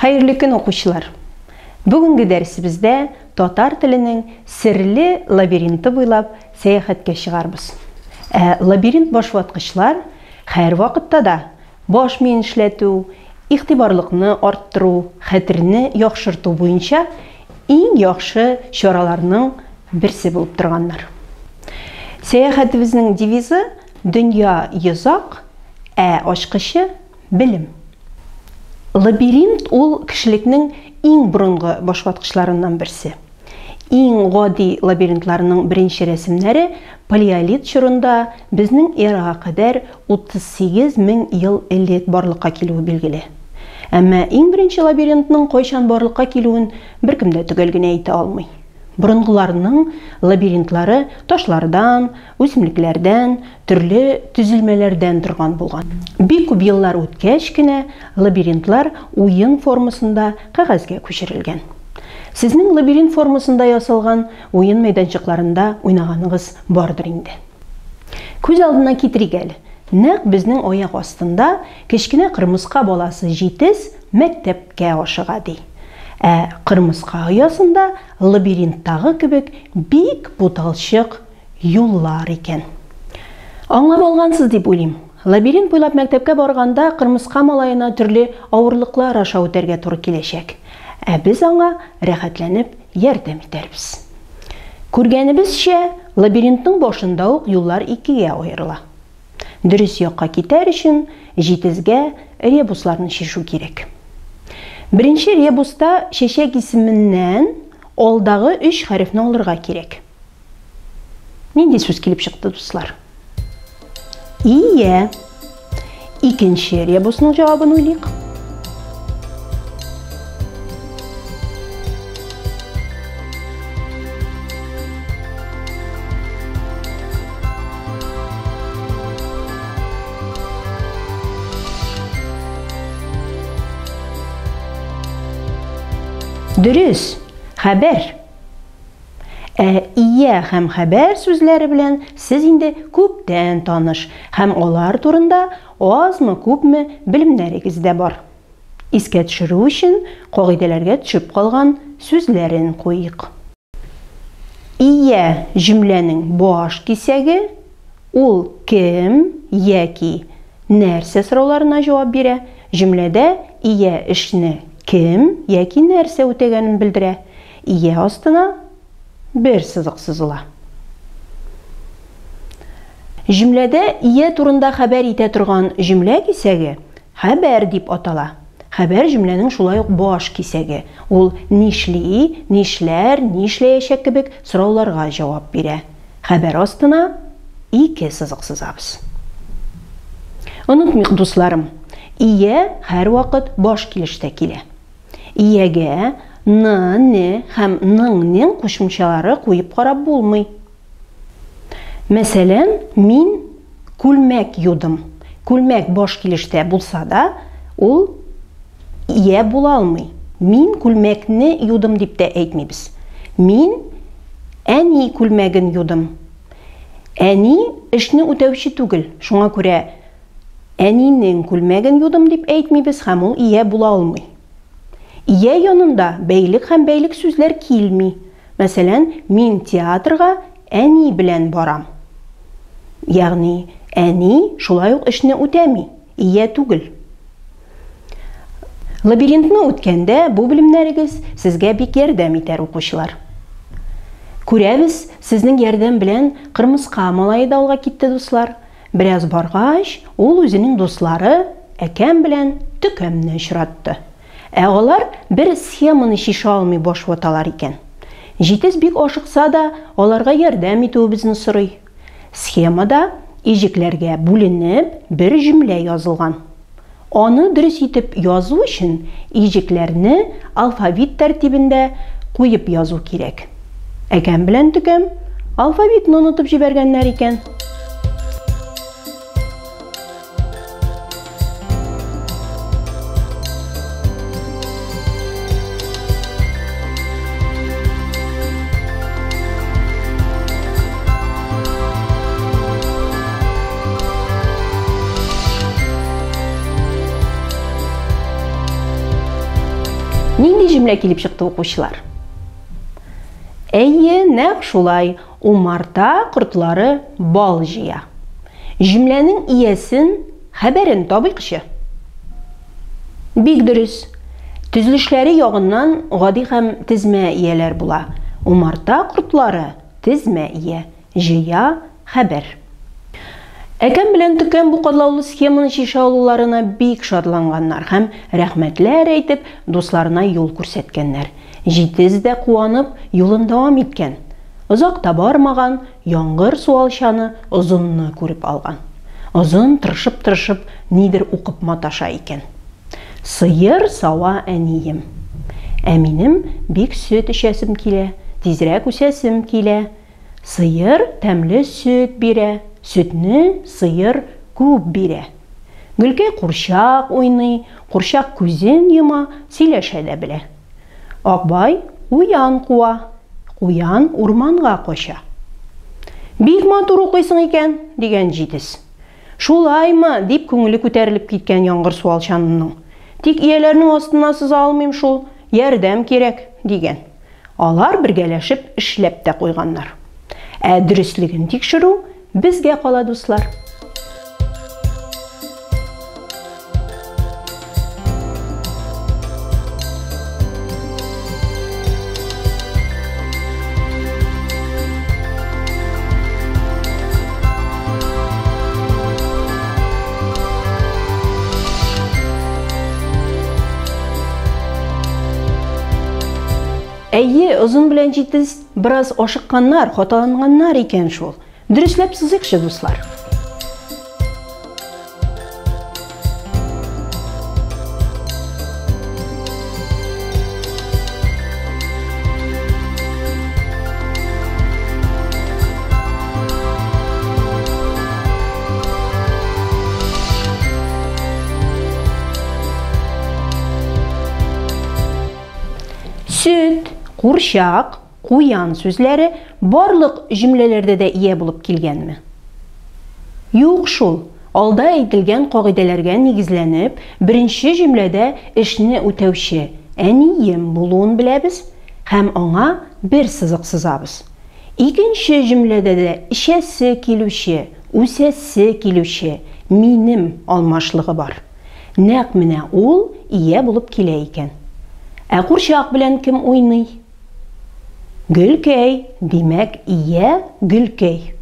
Hayırlı gün okuşlar. Бүгінгі дәрісімізде татар тілінің серлі лабиринті бойлап саяхатқа шығарбыз. Лабиринт башватқышлар һәр вақытта да баш миен эшләтү, игътибарлыкны арттыру, хәтерне яхшырту буенча иң яхшы чараларның берсе булып торганнар. Сәяхәтебезнең девизы дөнья йозак, ачкычы белем. Лабиринт ул кешелекнең иң борынгы башваткычларыннан берсе. Иң гади лабиринтларның беренче рәсемнәре палеолит чорында безнең эрага кадәр 38 мең ел элек барлыкка килүе билгеле. Әмма иң беренче лабиринтның кайчан барлыкка килүен беркем дә төгәл генә әйтә алмый. Борынгыларның лабиринтлары ташлардан, үсемлекләрдән, төрле төзелмәләрдән торган булган. Бик күп еллар үткәч кенә лабиринтлар уен формасында кагазга күчерелгән. Сезнең лабиринт формасында ясалган уен мәйданчыкларында уйнаганыгыз бардыр инде. Күз алдына китерик әле. Нәкъ безнең аяк астында кечкенә кырмыска баласы җитез мәктәпкә ашыга ди. Кырмыска оясында лабиринттагы кебек бик буталчык юллар икән. Аңлап алгансыз дип уйлыйм. Лабиринт буйлап мәктәпкә барганда кырмыска малаена төрле авырлыклар аша үтәргә туры киләчәк. Без аңа рәхәтләнеп ярдәм итәрбез. Күргәнебезчә, лабиринтның башында ук юллар икегә аерыла. Дөрес якка китәр өчен җитезгә ребусларны чишү кирәк. Беренче ребуста чәчәк исеменнән алдагы 3 хәрефне алырга кирәк. Нинди сүз килеп чыкты, дуслар? Ие. Икенче ребусның җавабын уйлыйк. Дөрес, хәбәр. Ие һәм хәбәр сүзләре белән сез инде күптән таныш һәм алар турында азмы күпме белемнәрегез дә бар. Искә төшерү өчен кагыйдәләргә төшеп калган сүзләрен куйык. Ие җөмләнең баш кисәге, ул кем яки нәрсә сорауларына җавап бирә. Җөмләдә ие эшне кем яки нәрсә үтәгәнен белдерә. Ие астына бер сызык сызыла. Җөмләдә ие турында хәбәр итә торган җөмлә кисәге хәбәр дип атала. Хәбәр җөмләнең шулай ук баш кисәге. Ул нишли, нишләр, нишләячәк кебек сорауларга җавап бирә. Хәбәр астына 2 сызык сызабыз. Онытмыйк, дусларым, ие һәр вакыт баш килештә килә. Иегә ны һәм ның кушымчалары куеп карап булмый. Мәсәлән, мин күлмәк юдым. Күлмәк баш килештә булса да, ул ие була алмый. Мин күлмәкне юдым дип тә әйтмибез. Мин әни күлмәген юдым. Әни эшне үтәүче түгел. Шуңа күрә әнинең күлмәген юдым дип әйтмибез һәм ул ие була алмый. Ие янында бәйлек һәм бәйлек сүзләр килми. Мәсәлән, мин театрга әни белән барам. Ягъни, әни шулай ук эшне үтәми, ие түгел. Лабиринтны үткәндә бу белемнәрегез сезгә бик ярдәм итәр, укучылар. Күрәбез, сезнең ярдәм белән кырмыска малае да алга китте, дуслар. Бераз баргач, ул үзенең дуслары әкәм белән төкәмне очратты. Алар бер схеманы шиша алмый баш ваталар икән. Җитез бик ашыкса да, аларга ярдәм итүебезне сорый. Схемада иҗекләргә бүленеп бер җөмлә язылган. Аны дөрес итеп язу өчен иҗекләрне алфавит тәртибендә куеп язу кирәк. Әкәм белән төкәм алфавитны онытып җибәргәннәр икән. Нинди җөмлә килеп чыкты укучылар? Әйе, нәкъ шулай. Умарта кортлары бал җыя. Җөмләнең иясен, хәбәрен табыйкчы. Бик дөрес. Төзелешләре ягыннан гади һәм тезмә ияләр була. Умарта кортлары тезмә ия, җыя хәбәр. Әкәм белән төкән бу катлаулы схеманы чишә алуларына бик шатланганнар һәм рәхмәтләр әйтеп дусларына юл күрсәткәннәр. Җитез дә куанып юлын дәвам иткән. Озакта бармаган яңгыр суалчаны озынны күреп алган. Озын тырышып нидер укып маташа икән. Сыер сава әнием. Ә минем бик сөт эчәсем килә, тизрәк үсәсем килә. Сыер тәмле сөт бирә. Сөтне сыер күп бирә. Гөлкәй курчак уйный, курчак күзен йома, сөйләшә дә белә. Акбай уян куа, куян урманга кача. Бик матур укыйсың икән, дигән җитез. Шулаймы, дип күңеле күтәрелеп киткән яңгыр суалчанының. Тик ияләрнең астына сыза алмыйм шул, ярдәм кирәк, дигән. Алар бергәләшеп эшләп тә куйганнар. Ә дөрестлеген тикшерү безгә кала, дуслар. Әйе, озын белән җитез бераз ашыкканнар, хаталанганнар икән шул. Дөресләп сызыкчы, дуслар. Сөт, курчак, куян сүзләре барлык җөмләләрдә дә ия булып килгәнме? Юк шул. Алда әйтелгән кагыйдәләргә нигезләнеп, беренче җөмләдә эшне үтәүче әнием булуын беләбез һәм аңа бер сызык сызабыз. Икенче җөмләдә дә ишәсе килүче, үсәсе килүче минем алмашлыгы бар. Нәкъ менә ул ия булып килә икән. Ә курчак белән кем уйный? Гөлкәй, димәк, ия Гөлкәй.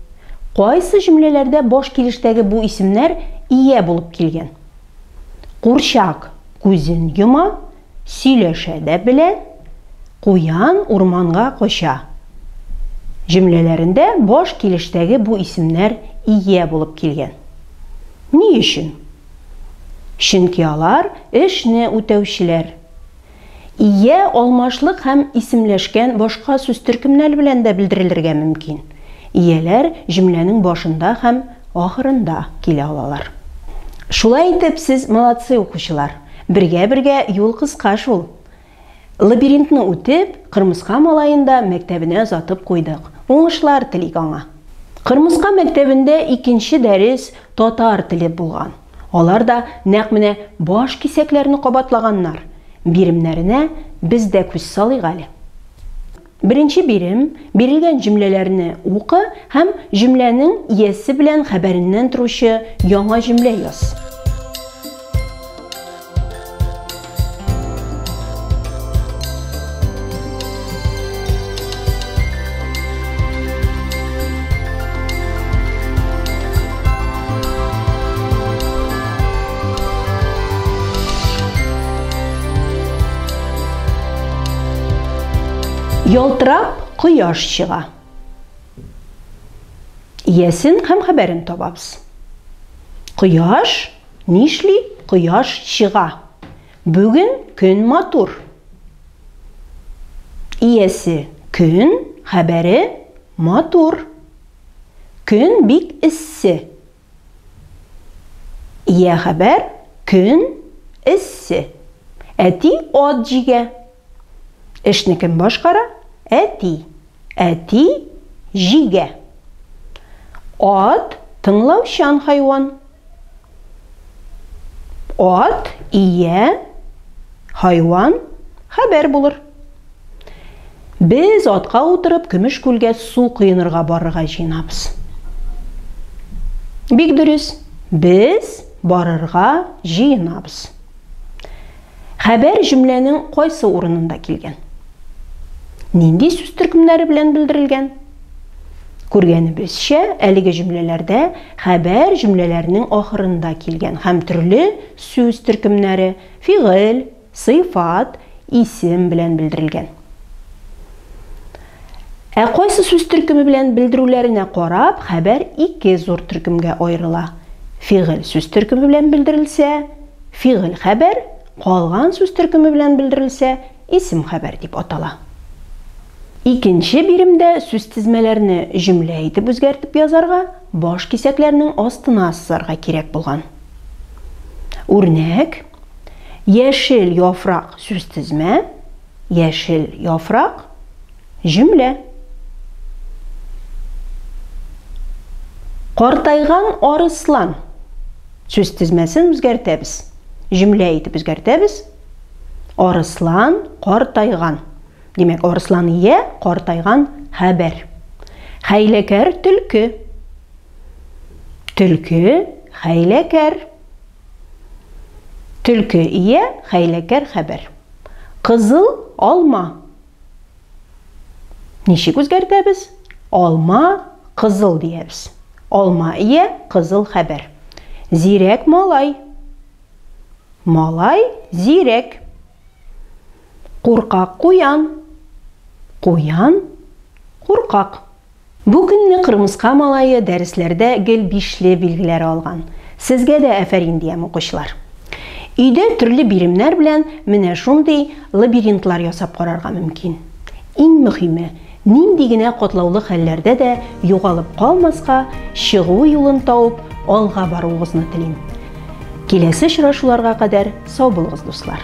Кайсы җөмләләрдә баш килештәге бу исемнәр ия булып килгән? Курчак күзен йома, сөйләшә дә белә, куян урманга кача. Җөмләләрендә баш килештәге бу исемнәр ия булып килгән. Ни өчен? Чөнки алар эшне үтәүчеләр. Ия алмашлык һәм исемләшкән башка сүз төркемнәре белән дә белдерелергә мөмкин. Ияләр җөмләнең башында һәм ахырында килә алалар. Шулай итеп, сез молодцы укучылар. Бергә юл кыска шул. Лабиринтны үтеп, Кырмыска малаенда мәктәбенә озатып куйдык. Уңышлар телик аңа. Кырмыска мәктәбендә икенче дәрес татар теле булган. Алар да нәкъ менә баш кисәкләрне кабатлаганнар. Биремнәренә без дә күз салыйк әле. Беренче бирем бирелгән җөмләләрне укы һәм җөмләнең иясе белән хәбәреннән торучы яңа җөмлә яз. Ялтырап кояш чыга. Иясен һәм хәбәрен табабыз. Кояш нишли? Кояш чыга. Бүген көн матур. Иясе көн, хәбәре матур. Көн бик эссе. Ия хәбәр көн эссе. Әти ат җигә. Эшне кем башкара? Әти. Әти җигә. Ат тыңлаучан хайван. Ат ия, хайван хәбәр булыр. Без атка утырып көмеш күлгә су кыйнырга барырга җыенабыз. Бик дөрес, без барырга җыенабыз. Хәбәр җөмләнең кайсы урынында килгән? Нинди сүз төркемнәре белән белдерелгән? Күргәнебезчә, әлеге җөмләләрдә хәбәр җөмләләренең ахырында килгән һәм төрле сүз төркемнәре, фигыль, сыйфат, исем белән белдерелгән. Кайсы сүз төркеме белән белдерүләренә карап, хәбәр ике зур төркемгә аерыла. Фигыль сүз төркеме белән белдерелсә, фигыль хәбәр, калган сүз төркеме белән белдерелсә, исем хәбәр дип атала. Икенче биремдә сүз тезмәләрне җөмлә итеп үзгәртеп язарга, баш кисәкләрнең астына сызарга кирәк булган. Үрнәк: яшел яфрак сүз тезмә, яшел яфрак җөмлә. Картайган арыслан сүз тезмәсен үзгәртәбез. Җөмлә итеп үзгәртәбез. Арыслан картайган. Димәк, арыслан ия, картайган хәбәр. Хәйләкәр төлке. Төлке хәйләкәр. Төлке ия, хәйләкәр хәбәр. Кызыл алма. Ничек үзгәртәбез? Алма кызыл диябез. Алма ия, кызыл хәбәр. Зирәк малай. Малай зирәк. Куркак куян. Куян куркак. Бу көнне Кырмыска малае дәресләрдә гел бишле билгеләр алган. Сезгә дә афәрин диям укучылар. Өйдә төрле биремнәр белән менә шундый лабиринтлар ясап карарга мөмкин. Иң мөһиме, нинди генә катлаулы хәлләрдә дә югалып калмаска, чыгу юлын тауып, алга баруыгызны телим. Киләсе очрашуларга кадәр сау булыгыз, дуслар.